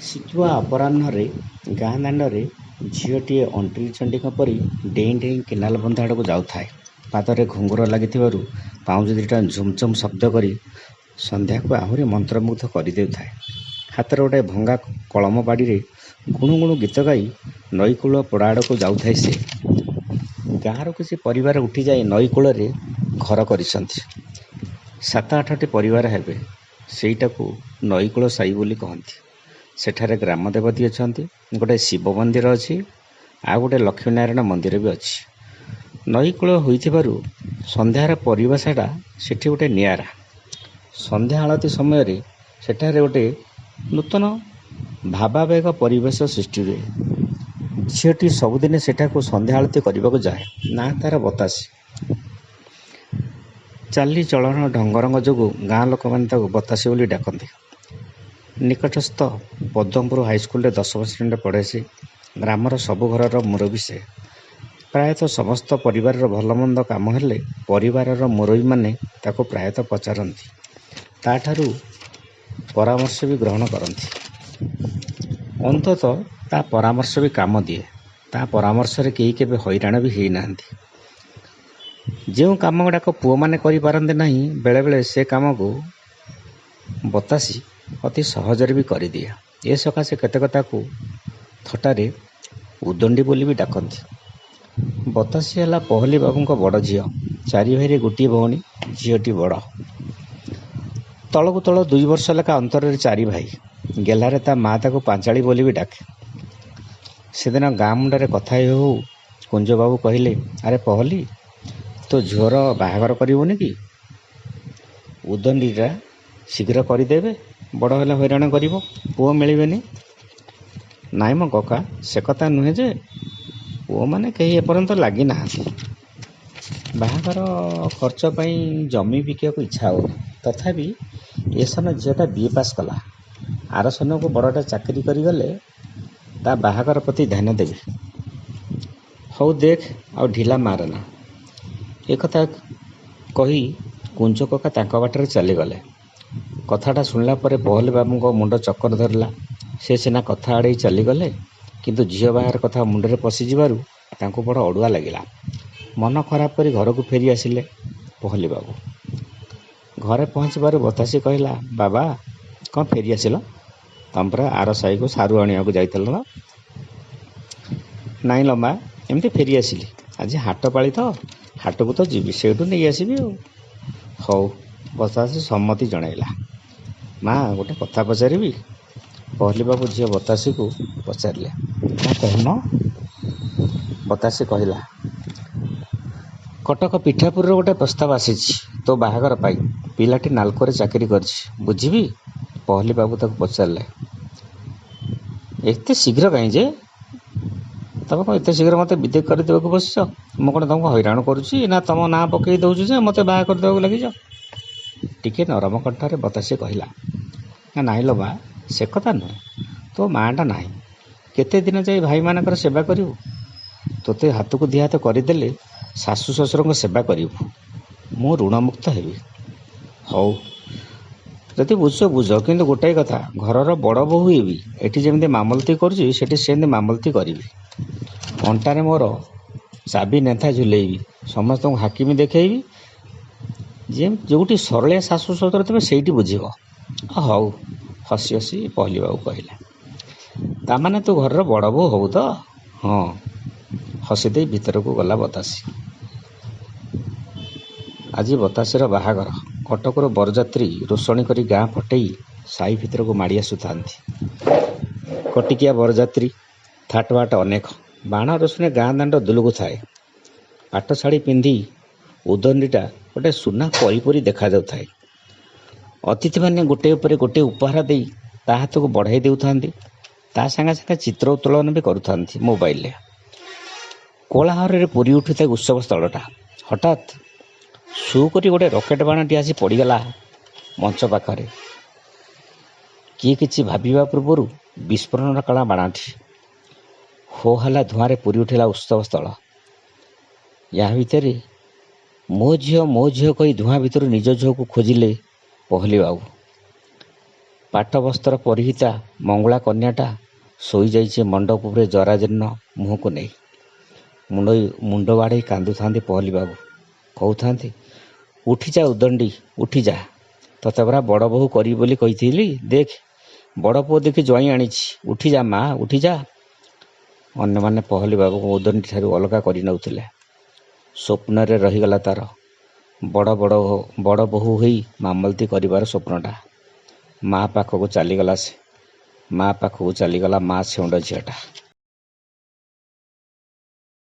ଶୀତୁଆ ଅପରାହ୍ନରେ ଗାଁ ଦାଣ୍ଡରେ ଝିଅଟିଏ ଅଣ୍ଟିଲି ଚଣ୍ଡୀଙ୍କ ପରି ଡେଇଁ ଡେଇଁ କେନାଲ ବନ୍ଧ ଆଡ଼କୁ ଯାଉଥାଏ। ପାଦରେ ଘୁଙ୍ଗୁର ଲାଗିଥିବାରୁ ପାଉଁଜି ଦିଟା ଝୁମ୍ ଝୁମ୍ ଶବ୍ଦ କରି ସନ୍ଧ୍ୟାକୁ ଆହୁରି ମନ୍ତ୍ରମୁଗ୍ଧ କରିଦେଉଥାଏ। ହାତରେ ଗୋଟାଏ ଭଙ୍ଗା କଳମ ବାଡ଼ିରେ ଗୁଣୁ ଗୁଣୁ ଗୀତ ଗାଇ ନଈକୂଳ ପଡ଼ା ଆଡ଼କୁ ଯାଉଥାଏ ସେ। ଗାଁର କିଛି ପରିବାର ଉଠିଯାଇ ନଈକୂଳରେ ଘର କରିଛନ୍ତି। 7-8ଟି ପରିବାର ହେବେ। ସେଇଟାକୁ ନଈକୂଳ ସାହି ବୋଲି କହନ୍ତି। ସେଠାରେ ଗ୍ରାମ ଦେବତୀ ଅଛନ୍ତି, ଗୋଟାଏ ଶିବ ମନ୍ଦିର ଅଛି, ଆଉ ଗୋଟାଏ ଲକ୍ଷ୍ମୀନାରାୟଣ ମନ୍ଦିର ବି ଅଛି। ନଈକୂଳ ହୋଇଥିବାରୁ ସନ୍ଧ୍ୟାର ପରିବେଶଟା ସେଠି ଗୋଟେ ନିଆରା। ସନ୍ଧ୍ୟା ଆଳତି ସମୟରେ ସେଠାରେ ଗୋଟେ ନୂତନ ଭାବାବେଗ ପରିବେଶ ସୃଷ୍ଟି ହୁଏ। ଝିଅଟି ସବୁଦିନେ ସେଠାକୁ ସନ୍ଧ୍ୟା ଆଳତି କରିବାକୁ ଯାଏ। ନା ତାର ବତାସି। ଚାଲିଚଳନ ଢଙ୍ଗରଙ୍ଗ ଯୋଗୁଁ ଗାଁ ଲୋକମାନେ ତାକୁ ବତାସି ବୋଲି ଡାକନ୍ତି। ନିକଟସ୍ଥ ପଦ୍ମପୁର ହାଇସ୍କୁଲରେ 10ମ ଶ୍ରେଣୀରେ ପଢ଼େ ସେ। ଗ୍ରାମର ସବୁ ଘରର ମୁରବୀ ସେ। ପ୍ରାୟତଃ ସମସ୍ତ ପରିବାରର ଭଲମନ୍ଦ କାମ ହେଲେ ପରିବାରର ମୁରବୀମାନେ ତାକୁ ପ୍ରାୟତଃ ପଚାରନ୍ତି। ତାଠାରୁ ପରାମର୍ଶ ବି ଗ୍ରହଣ କରନ୍ତି। ଅନ୍ତତଃ ତା ପରାମର୍ଶ ବି କାମ ଦିଏ। ତା ପରାମର୍ଶରେ କେହି କେବେ ହଇରାଣ ବି ହେଇନାହାନ୍ତି। ଯେଉଁ କାମଗୁଡ଼ାକ ପୁଅମାନେ କରିପାରନ୍ତି ନାହିଁ, ବେଳେବେଳେ ସେ କାମକୁ ବତାସି ଅତି ସହଜରେ ବି କରିଦିଏ। ଏ ସକାଶେ କେତେକ ତାକୁ ଥଟ୍ଟାରେ ଉଦଣ୍ଡି ବୋଲି ବି ଡାକନ୍ତି। ବତାସି ହେଲା ପହଲି ବାବୁଙ୍କ ବଡ଼ ଝିଅ। 4 ଭାଇରେ ଗୋଟିଏ ଭଉଣୀ। ଝିଅଟି ବଡ଼। ତଳକୁ ତଳ 2 ବର୍ଷ ଲେଖା ଅନ୍ତରରେ 4 ଭାଇ। ଗେହ୍ଲାରେ ତା ମା ତାକୁ ପାଞ୍ଚାଳି ବୋଲି ବି ଡାକେ। ସେଦିନ ଗାଁ ମୁଣ୍ଡରେ କଥା ହେଉ କୁଞ୍ଜବାବୁ କହିଲେ, ଆରେ ପହଲି, ତୋ ଝିଅର ବାହାଘର କରିବୁନି କି? ଉଦଣ୍ଡିଟା ଶୀଘ୍ର କରିଦେବେ, ବଡ଼ ହେଲେ ହଇରାଣ କରିବ, ପୁଅ ମିଳିବେନି। ନାଇଁ ମ କକା, ସେ କଥା ନୁହେଁ ଯେ ପୁଅମାନେ କେହି ଏପର୍ଯ୍ୟନ୍ତ ଲାଗିନାହାନ୍ତି। ବାହାଘର ଖର୍ଚ୍ଚ ପାଇଁ ଜମି ବିକିବାକୁ ଇଚ୍ଛା ହେଉନି। ତଥାପି ଏ ସନ ଝିଅଟା BA ପାସ୍ କଲା। ଆର ସନକୁ ବଡ଼ଟା ଚାକିରି କରିଗଲେ ତା ବାହାଘର ପ୍ରତି ଧ୍ୟାନ ଦେବି। ହଉ ଦେଖ, ଆଉ ଢିଲା ମାରନା। ଏକଥା କହି କୁଞ୍ଜ କକା ତାଙ୍କ ବାଟରେ ଚାଲିଗଲେ। କଥାଟା ଶୁଣିଲା ପରେ ପହଲି ବାବୁଙ୍କ ମୁଣ୍ଡ ଚକ୍କର ଧରିଲା। ସେ ସିନା କଥା ଆଡ଼େଇ ଚାଲିଗଲେ, କିନ୍ତୁ ଝିଅ ବାହାଘର କଥା ମୁଣ୍ଡରେ ପଶିଯିବାରୁ ତାଙ୍କୁ ବଡ଼ ଅଡ଼ୁଆ ଲାଗିଲା। ମନ ଖରାପ କରି ଘରକୁ ଫେରି ଆସିଲେ ପହଲି ବାବୁ। ଘରେ ପହଞ୍ଚିବାରୁ ବତାସି କହିଲା, ବାବା, କ'ଣ ଫେରି ଆସିଲ? ତମେ ପରା ଆର ସାହିକୁ ସାରୁ ଆଣିବାକୁ ଯାଇଥିଲ ନା? ନାଇଁ ଲୋ ମା, ଏମିତି ଫେରି ଆସିଲି। ଆଜି ହାଟ ପାଳି ତ, ହାଟକୁ ତ ଯିବି, ସେଇଠୁ ନେଇ ଆସିବି ଆଉ। ହଉ, ବତାସି ସମ୍ମତି ଜଣାଇଲା। ମା, ଗୋଟେ କଥା ପଚାରିବି? ପହଲି ବାବୁ ଝିଅ ବତାସିକୁ ପଚାରିଲେ। କ'ଣ କହୁନ? ବତାସି କହିଲା, କଟକ ପିଠାପୁରର ଗୋଟେ ପ୍ରସ୍ତାବ ଆସିଛି ତୋ ବାହାଘର ପାଇଁ। ପିଲାଟି ନାଲକୋରେ ଚାକିରି କରିଛି, ବୁଝିବି? ପହଲି ବାବୁ ତାକୁ ପଚାରିଲେ। ଏତେ ଶୀଘ୍ର କାହିଁ ଯେ? ତମେ କ'ଣ ଏତେ ଶୀଘ୍ର ମୋତେ ବିଦା କରିଦେବାକୁ ବସିଛ? ମୁଁ କ'ଣ ତମକୁ ହଇରାଣ କରୁଛି, ନା ତମ ନାଁ ପକାଇ ଦେଉଛି ଯେ ମୋତେ ବାହା କରିଦେବାକୁ ଲାଗିଛ? ଟିକେ ନରମ କଣ୍ଠରେ ବତାସି କହିଲା, ନାଇଁ ଲୋ ମା, ସେ କଥା ନୁହେଁ। ତୋ ମାଆଟା ନାହିଁ, କେତେ ଦିନ ଯାଇ ଭାଇମାନଙ୍କର ସେବା କରିବୁ? ତୋତେ ହାତକୁ ଦି ହାତ କରିଦେଲେ ଶାଶୁ ଶ୍ୱଶୁରଙ୍କ ସେବା କରିବୁ। ମୁଁ ଋଣମୁକ୍ତ ହେବି। ହଉ, ଯଦି ବୁଝୁଛ ବୁଝ, କିନ୍ତୁ ଗୋଟାଏ କଥା, ଘରର ବଡ଼ ବୋହୂ ହେବି। ଏଠି ଯେମିତି ମାମଲତି କରୁଛି ସେଠି ସେମିତି ମାମଲତି କରିବି। ଅଣ୍ଟାରେ ମୋର ଚାବି ନେନ୍ଥା ଝୁଲେଇବି। ସମସ୍ତଙ୍କୁ ହାକିମି ଦେଖେଇବି। ଯେଉଁଠି ସରଳିଆ ଶାଶୁ ଶ୍ୱଶୁର ଥିବେ ସେଇଠି ବୁଝିବ। ହଉ, ହସି ହସି ପହଲି ବାବୁ କହିଲା। ତାମାନେ ତୁ ଘରର ବଡ଼ ବୋହୂ ହବୁ ତ? ହଁ, ହସି ଦେଇ ଭିତରକୁ ଗଲା ବତାସି। ଆଜି ବତାସିର ବାହାଘର। କଟକରୁ ବରଯାତ୍ରୀ ରୋଷଣୀ କରି ଗାଁ ଫଟେଇ ସାହି ଭିତରକୁ ମାଡ଼ି ଆସୁଥାନ୍ତି। କଟିକିଆ ବରଯାତ୍ରୀ, ଥାଟ ବାଟ ଅନେକ। ବାଣ ରୋଷଣୀ ଗାଁ ଦାଣ୍ଡ ଦୁଲୁକୁଥାଏ। ପାଟ ଶାଢ଼ୀ ପିନ୍ଧି ଉଦଣ୍ଡିଟା ଗୋଟେ ସୁନା ପରି ପରି ଦେଖାଯାଉଥାଏ। ଅତିଥିମାନେ ଗୋଟିଏ ଉପରେ ଗୋଟିଏ ଉପହାର ଦେଇ ତା ହାତକୁ ବଢ଼ାଇ ଦେଉଥାନ୍ତି। ତା ସାଙ୍ଗେ ସାଙ୍ଗେ ଚିତ୍ର ଉତ୍ତୋଳନ ବି କରୁଥାନ୍ତି ମୋବାଇଲରେ। କୋଳାହଳରେ ପୁରି ଉଠୁଥାଏ ଉତ୍ସବ ସ୍ଥଳଟା। ହଠାତ୍ ସୁ କରି ଗୋଟେ ରକେଟ ବାଣଟି ଆସି ପଡ଼ିଗଲା ମଞ୍ଚ ପାଖରେ। କିଏ କିଛି ଭାବିବା ପୂର୍ବରୁ ବିସ୍ଫୋରଣ କଲା ବାଣଟି। ହୋ ହାଲା ଧୂଆଁରେ ପୁରି ଉଠିଲା ଉତ୍ସବ ସ୍ଥଳ। ଏହା ଭିତରେ ମୋ ଝିଅ କହି ଧୂଆଁ ଭିତରୁ ନିଜ ଝିଅକୁ ଖୋଜିଲେ ପହଲି ବାବୁ। ପାଟ ବସ୍ତ୍ର ପରିହିତା ମଙ୍ଗଳା କନ୍ୟାଟା ଶୋଇଯାଇଛି ମଣ୍ଡପ ଉପରେ ଜରାଜୀର୍ଣ୍ଣ ମୁହଁକୁ ନେଇ। ମୁଣ୍ଡ ବାଡ଼େଇ କାନ୍ଦୁଥାନ୍ତି ପହଲି ବାବୁ। କହୁଥାନ୍ତି, ଉଠିଯା ଉଦଣ୍ଡି, ଉଠିଯା। ତତେ ପରା ବଡ଼ ବୋହୂ କରିବି ବୋଲି କହିଥିଲି। ଦେଖ ବଡ଼ ପୁଅ ଦେଖି ଜ୍ୱାଇଁ ଆଣିଛି। ଉଠିଯା ମା, ଉଠିଯା। ଅନ୍ୟମାନେ ପହଲି ବାବୁଙ୍କୁ ଉଦଣ୍ଡି ଠାରୁ ଅଲଗା କରି ନେଉଥିଲେ। ସ୍ୱପ୍ନରେ ରହିଗଲା ତାର ବଡ଼ ବୋହୂ ହୋଇ ମାମଲତି କରିବାର ସ୍ୱପ୍ନଟା। ମା ପାଖକୁ ଚାଲିଗଲା ମା ଛେଉଣ୍ଡ ଝିଅଟା।